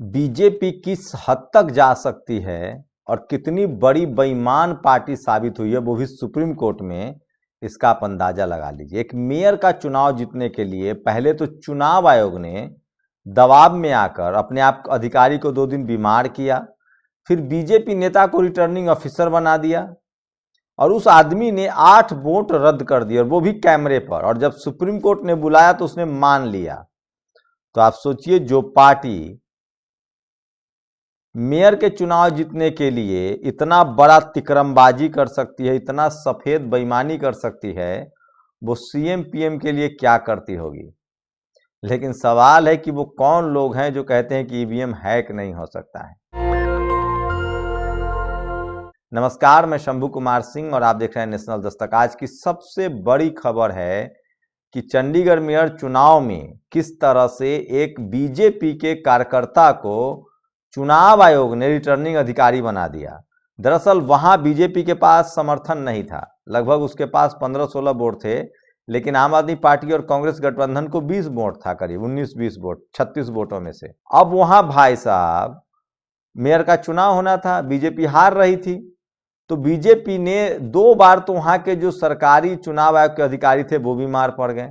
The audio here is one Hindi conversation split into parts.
बीजेपी किस हद तक जा सकती है और कितनी बड़ी बेईमान पार्टी साबित हुई है वो भी सुप्रीम कोर्ट में, इसका आप अंदाजा लगा लीजिए। एक मेयर का चुनाव जीतने के लिए पहले तो चुनाव आयोग ने दबाव में आकर अपने आप अधिकारी को 2 दिन बीमार किया, फिर बीजेपी नेता को रिटर्निंग ऑफिसर बना दिया और उस आदमी ने 8 वोट रद्द कर दिए और वो भी कैमरे पर। और जब सुप्रीम कोर्ट ने बुलाया तो उसने मान लिया। तो आप सोचिए, जो पार्टी मेयर के चुनाव जीतने के लिए इतना बड़ा तिकरमबाजी कर सकती है, इतना सफेद बेईमानी कर सकती है, वो सीएम पीएम के लिए क्या करती होगी। लेकिन सवाल है कि वो कौन लोग हैं जो कहते हैं कि ईवीएम हैक नहीं हो सकता है। नमस्कार, मैं शंभू कुमार सिंह और आप देख रहे हैं नेशनल दस्तक। आज की सबसे बड़ी खबर है कि चंडीगढ़ मेयर चुनाव में किस तरह से एक बीजेपी के कार्यकर्ता को चुनाव आयोग ने रिटर्निंग अधिकारी बना दिया। दरअसल वहां बीजेपी के पास समर्थन नहीं था, लगभग उसके पास 15-16 वोट थे, लेकिन आम आदमी पार्टी और कांग्रेस गठबंधन को 20 वोट था, करीब 19-20 वोट, 36 वोटों में से। अब वहां भाई साहब मेयर का चुनाव होना था, बीजेपी हार रही थी, तो बीजेपी ने 2 बार तो वहां के जो सरकारी चुनाव आयोग के अधिकारी थे वो बीमार पड़ गए।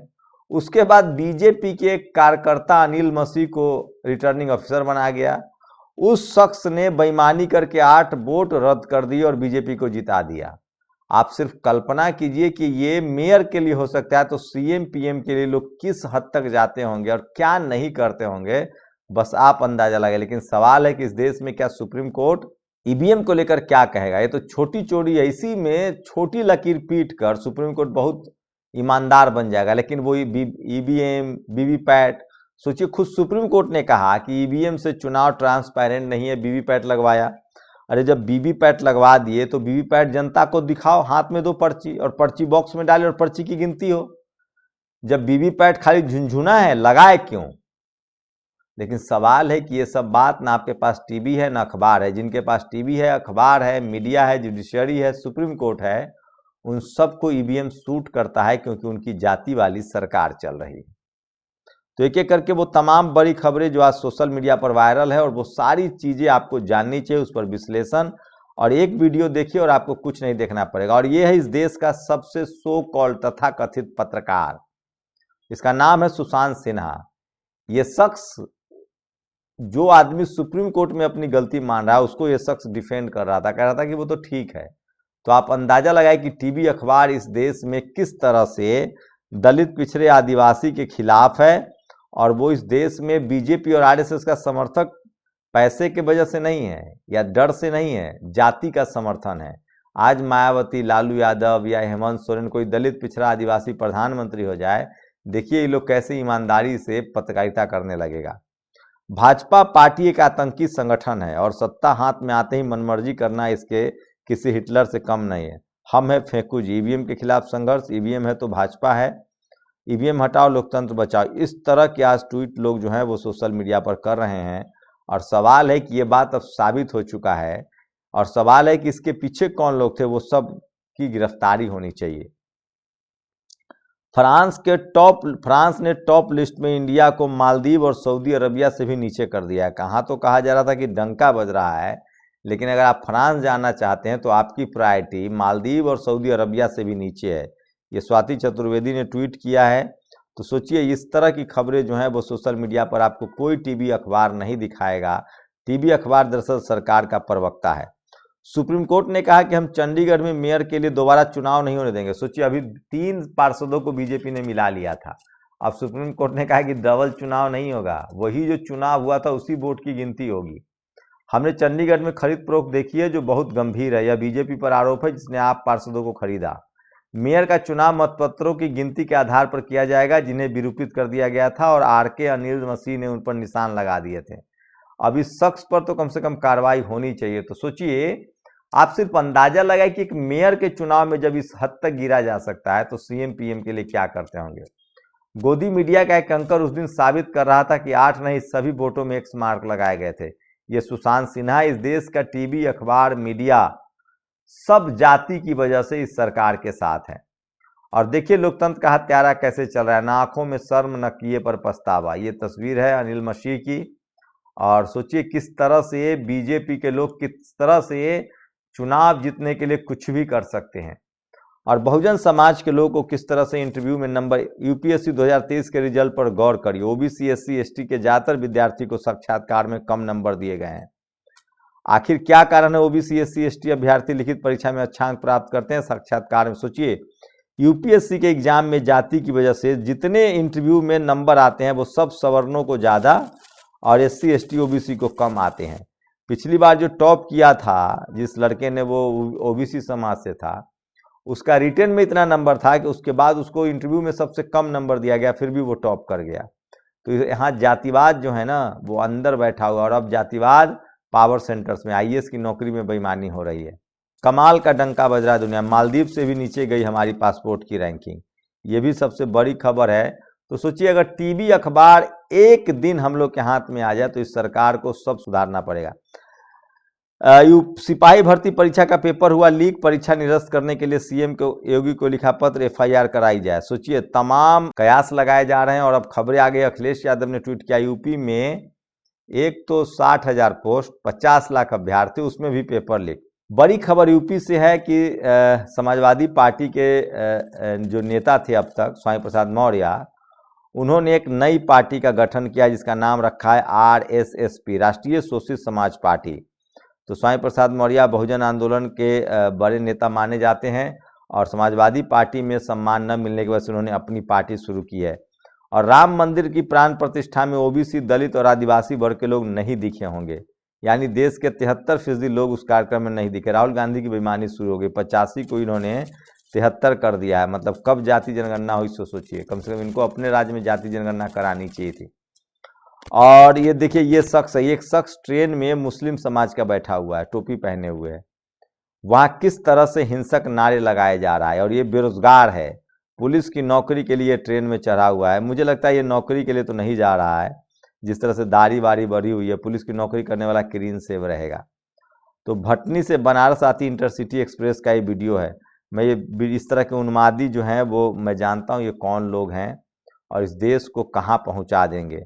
उसके बाद बीजेपी के एक कार्यकर्ता अनिल मसीह को रिटर्निंग ऑफिसर बनाया गया। उस शख्स ने बेईमानी करके 8 वोट रद्द कर दिए और बीजेपी को जिता दिया। आप सिर्फ कल्पना कीजिए कि ये मेयर के लिए हो सकता है, तो सीएम पीएम के लिए लोग किस हद तक जाते होंगे और क्या नहीं करते होंगे, बस आप अंदाजा लगाए। लेकिन सवाल है कि इस देश में क्या सुप्रीम कोर्ट ईवीएम को लेकर क्या कहेगा। ये तो छोटी चोरी, इसी में छोटी लकीर पीट कर सुप्रीम कोर्ट बहुत ईमानदार बन जाएगा। लेकिन वो ईवीएम वीवीपैट, सोचिए, खुद सुप्रीम कोर्ट ने कहा कि ईवीएम से चुनाव ट्रांसपेरेंट नहीं है, वीवीपैट लगवाया। अरे जब वीवीपैट लगवा दिए तो वीवीपैट जनता को दिखाओ, हाथ में दो पर्ची और पर्ची बॉक्स में डाले और पर्ची की गिनती हो। जब वीवीपैट खाली झुनझुना है, लगाए क्यों। लेकिन सवाल है कि ये सब बात, ना आपके पास टीवी है ना अखबार है। जिनके पास टीवी है, अखबार है, मीडिया है, जुडिशरी है, सुप्रीम कोर्ट है, उन सबको ईवीएम सूट करता है, क्योंकि उनकी जाति वाली सरकार चल रही है। तो एक एक करके वो तमाम बड़ी खबरें जो आज सोशल मीडिया पर वायरल है, और वो सारी चीजें आपको जाननी चाहिए, उस पर विश्लेषण, और एक वीडियो देखिए और आपको कुछ नहीं देखना पड़ेगा। और ये है इस देश का सबसे सो कॉल्ड तथा कथित पत्रकार, इसका नाम है सुशांत सिन्हा। ये शख्स, जो आदमी सुप्रीम कोर्ट में अपनी गलती मान रहा है, उसको ये शख्स डिफेंड कर रहा था, कह रहा था कि वो तो ठीक है। तो आप अंदाजा लगाए कि टीवी अखबार इस देश में किस तरह से दलित, पिछड़े, आदिवासी के खिलाफ है। और वो इस देश में बीजेपी और आरएसएस का समर्थक पैसे के वजह से नहीं है या डर से नहीं है, जाति का समर्थन है। आज मायावती, लालू यादव या हेमंत सोरेन, कोई दलित, पिछड़ा, आदिवासी प्रधानमंत्री हो जाए, देखिए ये लोग कैसे ईमानदारी से पत्रकारिता करने लगेगा। भाजपा पार्टी एक आतंकी संगठन है और सत्ता हाथ में आते ही मनमर्जी करना इसके किसी हिटलर से कम नहीं है। हम है फेंकू जी, ईवीएम के खिलाफ संघर्ष, ईवीएम है तो भाजपा है, ईवीएम हटाओ लोकतंत्र बचाओ। इस तरह के आज ट्वीट लोग जो हैं वो सोशल मीडिया पर कर रहे हैं। और सवाल है कि ये बात अब साबित हो चुका है, और सवाल है कि इसके पीछे कौन लोग थे, वो सब की गिरफ्तारी होनी चाहिए। फ्रांस ने टॉप लिस्ट में इंडिया को मालदीव और सऊदी अरबिया से भी नीचे कर दिया है। कहाँ तो कहा जा रहा था कि डंका बज रहा है, लेकिन अगर आप फ्रांस जाना चाहते हैं तो आपकी प्रायोरिटी मालदीव और सऊदी अरबिया से भी नीचे है। ये स्वाति चतुर्वेदी ने ट्वीट किया है। तो सोचिए, इस तरह की खबरें जो हैं वो सोशल मीडिया पर आपको कोई टीवी अखबार नहीं दिखाएगा। टीवी अखबार दरअसल सरकार का प्रवक्ता है। सुप्रीम कोर्ट ने कहा कि हम चंडीगढ़ में मेयर के लिए दोबारा चुनाव नहीं होने देंगे। सोचिए, अभी 3 पार्षदों को बीजेपी ने मिला लिया था, अब सुप्रीम कोर्ट ने कहा कि डबल चुनाव नहीं होगा, वही जो चुनाव हुआ था उसी वोट की गिनती होगी। हमने चंडीगढ़ में खरीद फरोख्त देखी है जो बहुत गंभीर है। यह बीजेपी पर आरोप है जिसने आप पार्षदों को खरीदा। मेयर का चुनाव मतपत्रों की गिनती के आधार पर किया जाएगा जिन्हें विरूपित कर दिया गया था, और आरके अनिल मसीह ने उन पर निशान लगा दिए थे। अब इस शख्स पर तो कम से कम कार्रवाई होनी चाहिए। तो सोचिए, आप सिर्फ अंदाजा लगाए कि एक मेयर के चुनाव में जब इस हद तक गिरा जा सकता है, तो सीएम पीएम के लिए क्या करते होंगे। गोदी मीडिया का एक एंकर उस दिन साबित कर रहा था कि 8 नहीं, सभी वोटों में एक्स मार्क लगाए गए थे। ये सुशांत सिन्हा, इस देश का टीवी, अखबार, मीडिया सब जाति की वजह से इस सरकार के साथ है। और देखिए लोकतंत्र का हत्यारा कैसे चल रहा है, ना आंखों में शर्म न किए पर पछतावा। ये तस्वीर है अनिल मसीह की, और सोचिए किस तरह से बीजेपी के लोग किस तरह से चुनाव जीतने के लिए कुछ भी कर सकते हैं, और बहुजन समाज के लोगों को किस तरह से इंटरव्यू में नंबर, यूपीएससी 2023 के रिजल्ट पर गौर करिए, ओबीसी एससी एसटी के ज्यादातर विद्यार्थी को साक्षात्कार में कम नंबर दिए गए हैं। आखिर क्या कारण है ओबीसी एससी एसटी अभ्यर्थी लिखित परीक्षा में अच्छा अंक प्राप्त करते हैं, साक्षात्कार में? सोचिए यूपीएससी के एग्जाम में जाति की वजह से जितने इंटरव्यू में नंबर आते हैं वो सब सवर्णों को ज़्यादा और एससी एसटी ओबीसी को कम आते हैं। पिछली बार जो टॉप किया था जिस लड़के ने, वो ओबीसी समाज से था, उसका रिटन में इतना नंबर था कि उसके बाद उसको इंटरव्यू में सबसे कम नंबर दिया गया, फिर भी वो टॉप कर गया। तो यहाँ जातिवाद जो है ना वो अंदर बैठा हुआ, और अब जातिवाद पावर सेंटर्स में, आईएएस की नौकरी में बेईमानी हो रही है। कमाल का डंका बज रहा है दुनिया, मालदीव से भी नीचे गई हमारी पासपोर्ट की रैंकिंग, ये भी सबसे बड़ी खबर है। तो सोचिए अगर टीवी अखबार एक दिन हम लोग के हाथ में आ जाए तो इस सरकार को सब सुधारना पड़ेगा। सिपाही भर्ती परीक्षा का पेपर हुआ लीक, परीक्षा निरस्त करने के लिए सीएम को, योगी को लिखा पत्र, एफआईआर कराई जाए। सोचिए तमाम कयास लगाए जा रहे हैं, और अब खबरें आ गई। अखिलेश यादव ने ट्वीट किया, यूपी में एक तो 60,000 पोस्ट, 50 लाख अभ्यर्थी, उसमें भी पेपर लीक। बड़ी खबर यूपी से है कि समाजवादी पार्टी के जो नेता थे अब तक, स्वामी प्रसाद मौर्य, उन्होंने एक नई पार्टी का गठन किया जिसका नाम रखा है आरएसएसपी, राष्ट्रीय शोषित समाज पार्टी। तो स्वामी प्रसाद मौर्य बहुजन आंदोलन के बड़े नेता माने जाते हैं, और समाजवादी पार्टी में सम्मान न मिलने की वजह से उन्होंने अपनी पार्टी शुरू की है। और राम मंदिर की प्राण प्रतिष्ठा में ओबीसी, दलित और आदिवासी वर्ग के लोग नहीं दिखे होंगे, यानी देश के 73% लोग उस कार्यक्रम में नहीं दिखे। राहुल गांधी की बेईमानी शुरू हो गई, 85 को इन्होंने 73 कर दिया है। मतलब कब जाति जनगणना हुई सो सोचिए, कम से कम इनको अपने राज्य में जाति जनगणना करानी चाहिए थी। और ये देखिए ये शख्स है, एक शख्स ट्रेन में मुस्लिम समाज का बैठा हुआ है, टोपी पहने हुए है, वहाँ किस तरह से हिंसक नारे लगाए जा रहा है, और ये बेरोजगार है, पुलिस की नौकरी के लिए ट्रेन में चढ़ा हुआ है। मुझे लगता है ये नौकरी के लिए तो नहीं जा रहा है, जिस तरह से दाढ़ी वाड़ी बढ़ी हुई है, पुलिस की नौकरी करने वाला क्लीन सेव रहेगा। तो भटनी से बनारस आती इंटरसिटी एक्सप्रेस का ये वीडियो है। मैं ये इस तरह के उन्मादी जो हैं वो मैं जानता हूँ ये कौन लोग हैं और इस देश को कहाँ पहुँचा देंगे।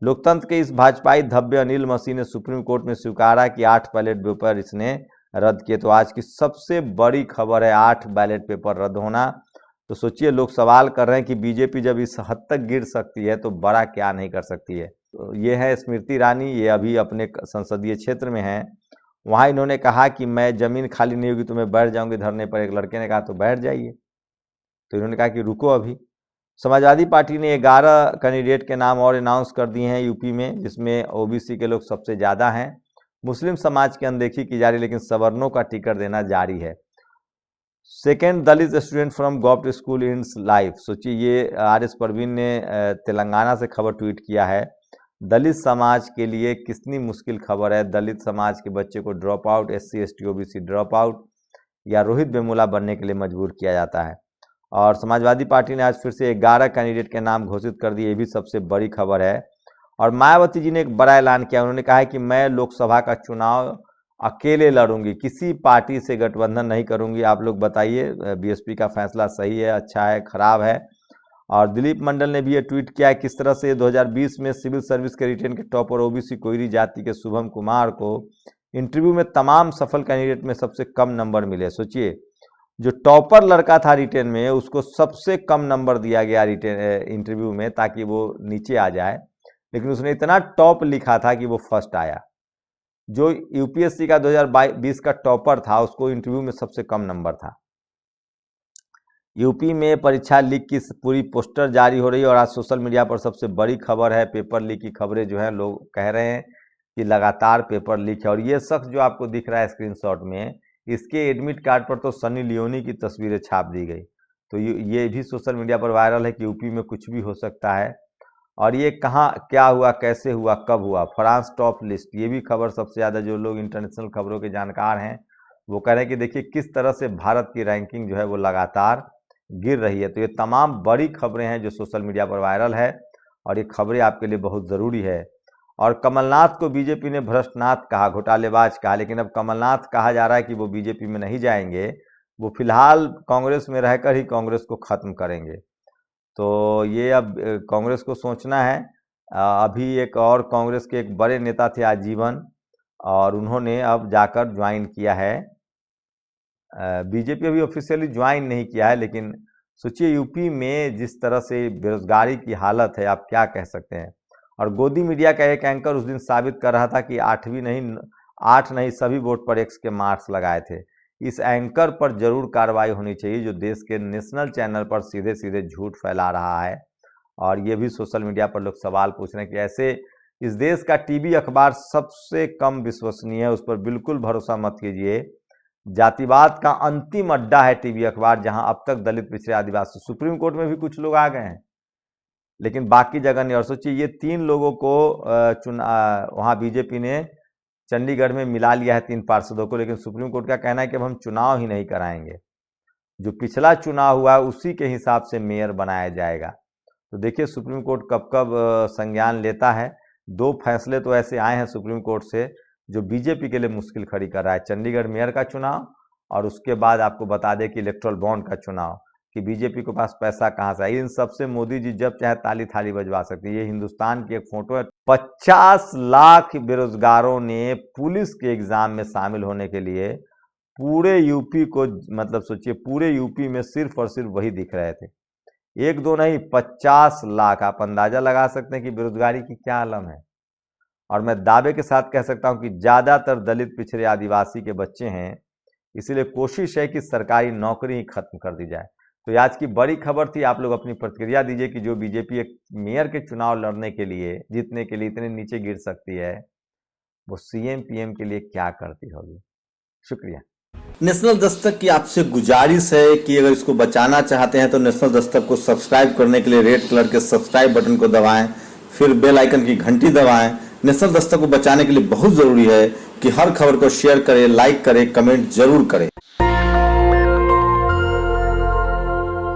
लोकतंत्र के इस भाजपाई धब्बे अनिल मसीह ने सुप्रीम कोर्ट में स्वीकारा कि 8 बैलेट पेपर इसने रद्द किए। तो आज की सबसे बड़ी खबर है 8 बैलेट पेपर रद्द होना। तो सोचिए लोग सवाल कर रहे हैं कि बीजेपी जब इस हद तक गिर सकती है तो बड़ा क्या नहीं कर सकती है। तो ये है स्मृति ईरानी, ये अभी अपने संसदीय क्षेत्र में हैं। वहाँ इन्होंने कहा कि मैं ज़मीन खाली नहीं होगी तो मैं बैठ जाऊंगी धरने पर। एक लड़के ने कहा तो बैठ जाइए, तो इन्होंने कहा कि रुको अभी। समाजवादी पार्टी ने 11 कैंडिडेट के नाम और अनाउंस कर दिए हैं यूपी में, जिसमें ओबीसी के लोग सबसे ज़्यादा हैं। मुस्लिम समाज की अनदेखी की जा रही, लेकिन सवर्णों का टिकट देना जारी है। Second Dalit student from government school in life. सोचिए ये आर.एस. परवीन ने तेलंगाना से खबर ट्वीट किया है। दलित समाज के लिए कितनी मुश्किल खबर है। दलित समाज के बच्चे को drop out, SC ST OBC drop out या रोहित वेमुला बनने के लिए मजबूर किया जाता है। और समाजवादी पार्टी ने आज फिर से 11 कैंडिडेट के नाम घोषित कर दिए, ये भी सबसे बड़ी खबर है। और मायावती जी ने एक बड़ा ऐलान किया, उन्होंने कहा है कि मैं लोकसभा का चुनाव अकेले लड़ूंगी, किसी पार्टी से गठबंधन नहीं करूंगी। आप लोग बताइए बीएसपी का फैसला सही है, अच्छा है, खराब है। और दिलीप मंडल ने भी ये ट्वीट किया है किस तरह से 2020 में सिविल सर्विस के रिटेन के टॉपर ओबीसी कोयरी जाति के शुभम कुमार को इंटरव्यू में तमाम सफल कैंडिडेट में सबसे कम नंबर मिले। सोचिए जो टॉपर लड़का था रिटेन में उसको सबसे कम नंबर दिया गया रिटेन इंटरव्यू में ताकि वो नीचे आ जाए, लेकिन उसने इतना टॉप लिखा था कि वो फर्स्ट आया। जो यूपीएससी का 2020 का टॉपर था उसको इंटरव्यू में सबसे कम नंबर था। यूपी में परीक्षा लीक की पूरी पोस्टर जारी हो रही है और आज सोशल मीडिया पर सबसे बड़ी खबर है पेपर लीक की खबरें जो है लोग कह रहे हैं कि लगातार पेपर लीक है। और ये शख्स जो आपको दिख रहा है स्क्रीनशॉट में, इसके एडमिट कार्ड पर तो सनी लियोनी की तस्वीरें छाप दी गई। तो ये भी सोशल मीडिया पर वायरल है कि यूपी में कुछ भी हो सकता है। और ये कहाँ क्या हुआ, कैसे हुआ, कब हुआ, फ्रांस टॉप लिस्ट, ये भी खबर सबसे ज़्यादा जो लोग इंटरनेशनल खबरों के जानकार हैं वो कह रहे हैं कि देखिए किस तरह से भारत की रैंकिंग जो है वो लगातार गिर रही है। तो ये तमाम बड़ी खबरें हैं जो सोशल मीडिया पर वायरल है और ये खबरें आपके लिए बहुत ज़रूरी है। और कमलनाथ को बीजेपी ने भ्रष्टनाथ कहा, घोटालेबाज कहा, लेकिन अब कमलनाथ कहा जा रहा है कि वो बीजेपी में नहीं जाएंगे, वो फिलहाल कांग्रेस में रहकर ही कांग्रेस को ख़त्म करेंगे। तो ये अब कांग्रेस को सोचना है। अभी एक और कांग्रेस के एक बड़े नेता थे आजीवन, और उन्होंने अब जाकर ज्वाइन किया है बीजेपी। अभी ऑफिशियली ज्वाइन नहीं किया है, लेकिन सोचिए यूपी में जिस तरह से बेरोजगारी की हालत है, आप क्या कह सकते हैं। और गोदी मीडिया का एक एंकर उस दिन साबित कर रहा था कि 8 नहीं सभी बोर्ड पर एक्स के मार्क्स लगाए थे। इस एंकर पर जरूर कार्रवाई होनी चाहिए जो देश के नेशनल चैनल पर सीधे सीधे झूठ फैला रहा है। और ये भी सोशल मीडिया पर लोग सवाल पूछ रहे हैं कि ऐसे इस देश का टीवी अखबार सबसे कम विश्वसनीय है, उस पर बिल्कुल भरोसा मत कीजिए। जातिवाद का अंतिम अड्डा है टीवी अखबार, जहां अब तक दलित, पिछड़े, आदिवासी, सुप्रीम कोर्ट में भी कुछ लोग आ गए हैं लेकिन बाकी जगह नहीं। और सोचिए ये 3 लोगों को वहां बीजेपी ने चंडीगढ़ में मिला लिया है, 3 पार्षदों को, लेकिन सुप्रीम कोर्ट का कहना है कि अब हम चुनाव ही नहीं कराएंगे, जो पिछला चुनाव हुआ है उसी के हिसाब से मेयर बनाया जाएगा। तो देखिए सुप्रीम कोर्ट कब कब संज्ञान लेता है। 2 फैसले तो ऐसे आए हैं सुप्रीम कोर्ट से जो बीजेपी के लिए मुश्किल खड़ी कर रहा है, चंडीगढ़ मेयर का चुनाव और उसके बाद आपको बता दें कि इलेक्ट्रल बॉन्ड का चुनाव, कि बीजेपी के पास पैसा कहाँ से है। इन सबसे मोदी जी जब चाहे ताली थाली बजवा सकती है। ये हिंदुस्तान की एक फोटो है। 50 लाख बेरोजगारों ने पुलिस के एग्जाम में शामिल होने के लिए पूरे यूपी को, मतलब सोचिए पूरे यूपी में सिर्फ और सिर्फ वही दिख रहे थे, 1-2 नहीं 50 लाख। आप अंदाजा लगा सकते हैं कि बेरोजगारी की क्या आलम है। और मैं दावे के साथ कह सकता हूं कि ज़्यादातर दलित, पिछड़े, आदिवासी के बच्चे हैं, इसीलिए कोशिश है कि सरकारी नौकरी ही खत्म कर दी जाए। तो आज की बड़ी खबर थी। आप लोग अपनी प्रतिक्रिया दीजिए कि जो बीजेपी एक मेयर के चुनाव लड़ने के लिए, जीतने के लिए इतने नीचे गिर सकती है, वो सीएम पीएम के लिए क्या करती होगी। शुक्रिया। नेशनल दस्तक की आपसे गुजारिश है कि अगर इसको बचाना चाहते हैं तो नेशनल दस्तक को सब्सक्राइब करने के लिए रेड कलर के सब्सक्राइब बटन को दबाएं, फिर बेल आइकन की घंटी दबाएं। नेशनल दस्तक को बचाने के लिए बहुत जरूरी है कि हर खबर को शेयर करें, लाइक करें, कमेंट जरूर करें।